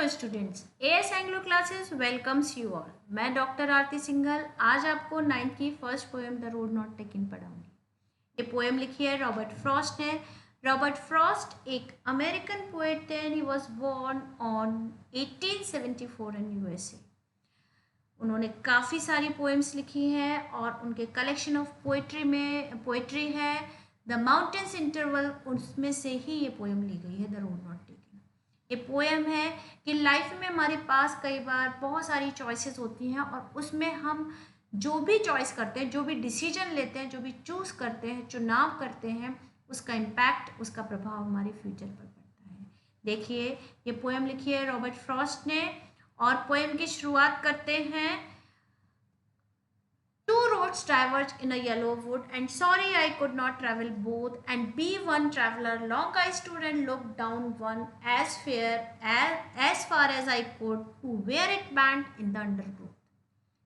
Hello students, AS Anglo classes welcomes you all. मैं doctor Aarti Singhal आज आपको 9th की first poem the road not taken पढ़ाऊंगी। ये पोएम लिखी है रॉबर्ट फ्रॉस्ट ने। रॉबर्ट फ्रॉस्ट एक अमेरिकन पोएट थे and he was born on 1874 in USA. उन्होंने काफ़ी सारी पोएम्स लिखी हैं और उनके कलेक्शन ऑफ पोएट्री है द माउंटेन्स इंटरवल, उसमें से ही ये पोएम ली गई है द रोड नॉट टेकन। ये पोएम है कि लाइफ में हमारे पास कई बार बहुत सारी चॉइसेस होती हैं और उसमें हम जो भी चॉइस करते हैं, जो भी डिसीजन लेते हैं, जो भी चूज़ करते हैं, चुनाव करते हैं, उसका इम्पैक्ट, उसका प्रभाव हमारे फ्यूचर पर पड़ता है। देखिए, ये पोएम लिखी है रॉबर्ट फ्रॉस्ट ने और पोएम की शुरुआत करते हैं। Two roads diverge in a yellow wood, and sorry I could not travel both, and be one traveler. Long I stood and looked down one as far as I could to where it bent in the undergrowth.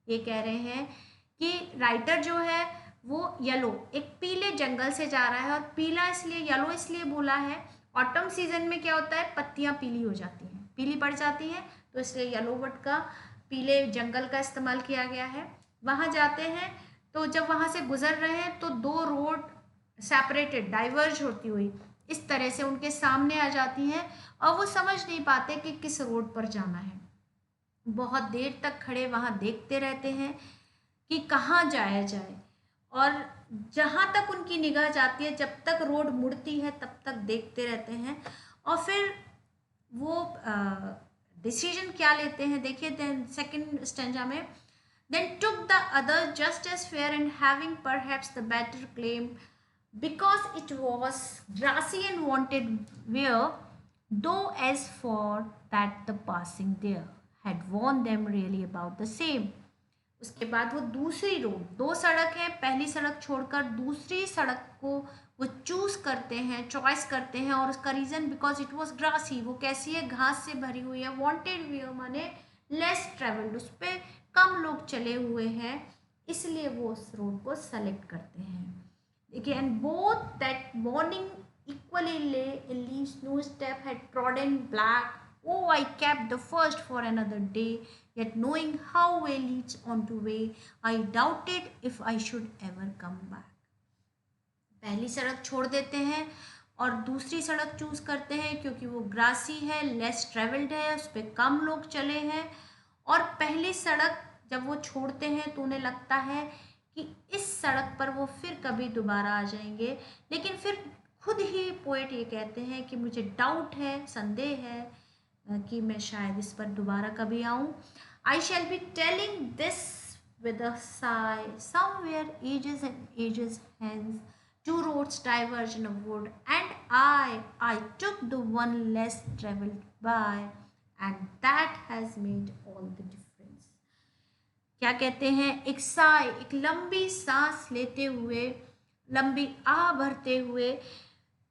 ये कह रहे हैं कि writer जो है वो yellow, एक पीले जंगल से जा रहा है और पीला इसलिए, येलो इसलिए बोला है। ऑटम सीजन में क्या होता है, पत्तियां पीली हो जाती हैं, पीली पड़ जाती हैं, तो इसलिए येलो वर्ड का, पीले जंगल का इस्तेमाल किया गया है। वहाँ जाते हैं तो जब वहाँ से गुजर रहे हैं तो दो रोड सेपरेटेड, डाइवर्ज होती हुई इस तरह से उनके सामने आ जाती हैं और वो समझ नहीं पाते कि किस रोड पर जाना है। बहुत देर तक खड़े वहाँ देखते रहते हैं कि कहाँ जाया जाए, और जहाँ तक उनकी निगाह जाती है, जब तक रोड मुड़ती है तब तक देखते रहते हैं और फिर वो डिसीजन क्या लेते हैं। देखिए सेकंड स्टेंजा में, then took the other just as fair and having perhaps the better claim because it was grassy and wanted wear, though as for that the passing there had warned them really about the same. उसके बाद वो दूसरी road, दो सड़क है, पहली सड़क छोड़कर दूसरी सड़क को वो चूज करते हैं, चॉइस करते हैं, और उसका reason because it was grassy, वो कैसी है, घास से भरी हुई है, वांटेड व्यू माने लेस ट्रेवल्ड, उस पर कम लोग चले हुए हैं, इसलिए वो उस रोड को सेलेक्ट करते हैं। देखिए, and both that morning equally lay in leaves no step had trodden black, oh I kept the first for another day, yet knowing how way leads on to way, I doubted if I should ever come back. पहली सड़क छोड़ देते हैं और दूसरी सड़क choose करते हैं क्योंकि वो ग्रासी है, लेस ट्रेवल्ड है, उस पर कम लोग चले हैं। और पहली सड़क जब वो छोड़ते हैं तो उन्हें लगता है कि इस सड़क पर वो फिर कभी दोबारा आ जाएंगे, लेकिन फिर खुद ही पोएट ये कहते हैं कि मुझे डाउट है, संदेह है कि मैं शायद इस पर दोबारा कभी आऊँ। I shall be telling this with a sigh, somewhere ages and ages hence, two roads diverge in a wood, and I took the one less traveled by, and that has made all the difference. क्या कहते हैं, एक साय, एक लंबी सांस लेते हुए, लंबी आह भरते हुए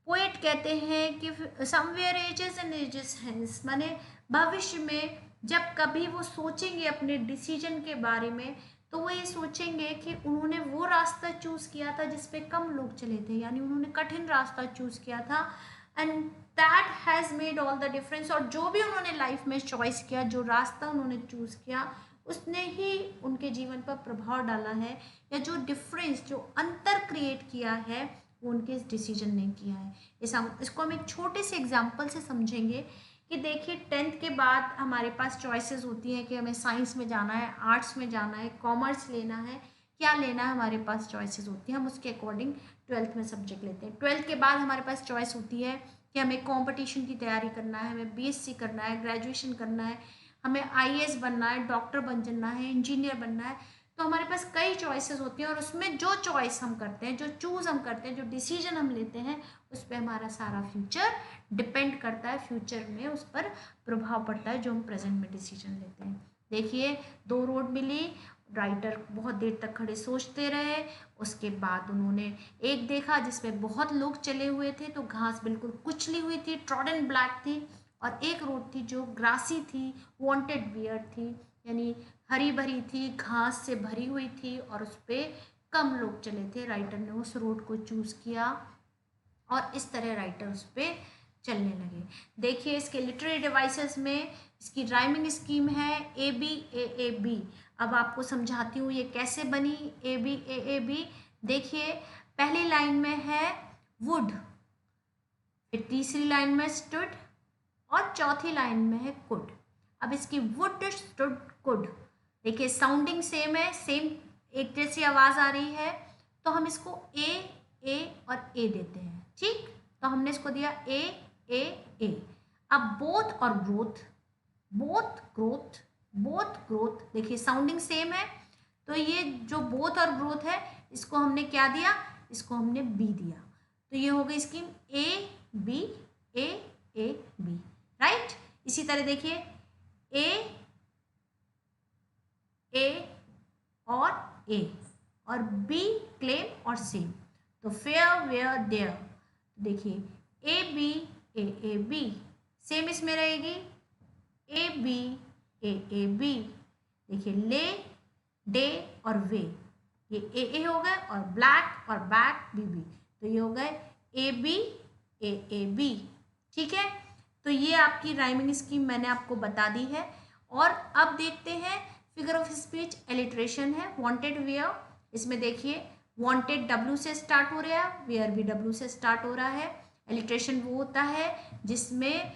पोएट कहते हैं कि somewhere ages and ages hence, माने भविष्य में जब कभी वो सोचेंगे अपने डिसीजन के बारे में, तो वो ये सोचेंगे कि उन्होंने वो रास्ता चूज़ किया था जिस पे कम लोग चले थे, यानी उन्होंने कठिन रास्ता चूज़ किया था, and that has made all the difference. और जो भी उन्होंने लाइफ में चॉइस किया, जो रास्ता उन्होंने चूज़ किया, उसने ही उनके जीवन पर प्रभाव डाला है, या जो डिफरेंस, जो अंतर क्रिएट किया है, वो उनके इस डिसीजन ने किया है। इसको हम एक छोटे से एग्जाम्पल से समझेंगे कि देखिए, 10th के बाद हमारे पास चॉइसेस होती हैं कि हमें साइंस में जाना है, आर्ट्स में जाना है, कॉमर्स लेना है, क्या लेना है, हमारे पास चॉइसेस होती हैं। हम उसके अकॉर्डिंग 12th में सब्जेक्ट लेते हैं। 12th के बाद हमारे पास चॉइस होती है कि हमें कॉम्पिटिशन की तैयारी करना है, हमें बीएससी करना है, ग्रेजुएशन करना है, हमें आईएएस बनना है, डॉक्टर बनना है, इंजीनियर बनना है। तो हमारे पास कई चॉइसेस होती हैं और उसमें जो चॉइस हम करते हैं, जो चूज़ हम करते हैं, जो डिसीजन हम लेते हैं, उस पर हमारा सारा फ्यूचर डिपेंड करता है। फ्यूचर में उस पर प्रभाव पड़ता है जो हम प्रेजेंट में डिसीजन लेते हैं। देखिए, दो रोड मिली, राइटर बहुत देर तक खड़े सोचते रहे, उसके बाद उन्होंने एक देखा जिसमें बहुत लोग चले हुए थे, तो घास बिल्कुल कुचली हुई थी, ट्रॉडन ब्लैक थी, और एक रोड थी जो ग्रासी थी, वांटेड वियर थी, यानी हरी भरी थी, घास से भरी हुई थी, और उस पर कम लोग चले थे। राइटर ने उस रोड को चूज़ किया और इस तरह राइटर उस पर चलने लगे। देखिए इसके लिटरेरी डिवाइसेस में इसकी राइमिंग स्कीम है ए बी ए ए बी। अब आपको समझाती हूँ ये कैसे बनी ए बी ए ए बी। देखिए पहली लाइन में है वुड, फिर तीसरी लाइन में स्टूड और चौथी लाइन में है कुड। अब इसकी वुड स्टूड कुड, देखिए साउंडिंग सेम है, सेम एक जैसी आवाज आ रही है, तो हम इसको ए और ए देते हैं। ठीक, तो हमने इसको दिया ए ए ए। अब बोथ और growth, both growth, both growth, देखिए साउंडिंग सेम है, तो ये जो बोथ और ग्रोथ है इसको हमने क्या दिया, इसको हमने बी दिया। तो ये हो गई scheme A B A A B, right. इसी तरह देखिए ए और बी क्लेम और सेम, तो फेयर वेयर देयर। देखिए A B A B same इसमें रहेगी, ए बी ए बी। देखिए ले डे और वे, ये ए हो गए, और ब्लैक और बैक बी बी, तो ये हो गए ए बी ए बी। ठीक है, तो ये आपकी राइमिंग स्कीम मैंने आपको बता दी है। और अब देखते हैं फिगर ऑफ स्पीच एलिट्रेशन है वांटेड वेयर। इसमें देखिए वांटेड डब्ल्यू से स्टार्ट हो रहा है, वेयर भी डब्ल्यू से स्टार्ट हो रहा है। एलिट्रेशन वो होता है जिसमें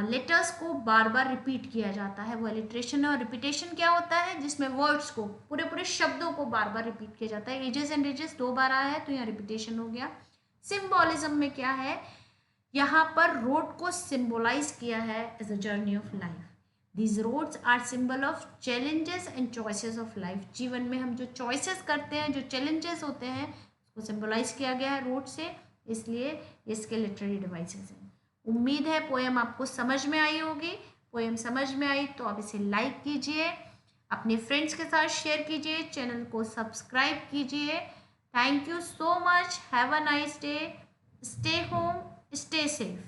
लेटर्स को बार बार रिपीट किया जाता है, वो एलिट्रेशन है। और रिपीटेशन क्या होता है, जिसमें वर्ड्स को, पूरे पूरे शब्दों को बार बार रिपीट किया जाता है। एजेस एंड रिजेस 2 बार आया है तो यहाँ रिपीटेशन हो गया। सिम्बोलिज्म में क्या है, यहाँ पर रोड को सिंबलाइज किया है as a journey of life. These roads are symbol of challenges and choices of life. जीवन में हम जो चॉइसेस करते हैं, जो चैलेंजेस होते हैं, उसको सिंबलाइज किया गया है रोड से, इसलिए इसके लिटरेरी डिवाइसेस हैं। उम्मीद है पोएम आपको समझ में आई होगी। पोएम समझ में आई तो आप इसे लाइक कीजिए, अपने फ्रेंड्स के साथ शेयर कीजिए, चैनल को सब्सक्राइब कीजिए। Thank you so much, have a nice day, stay home, stay safe.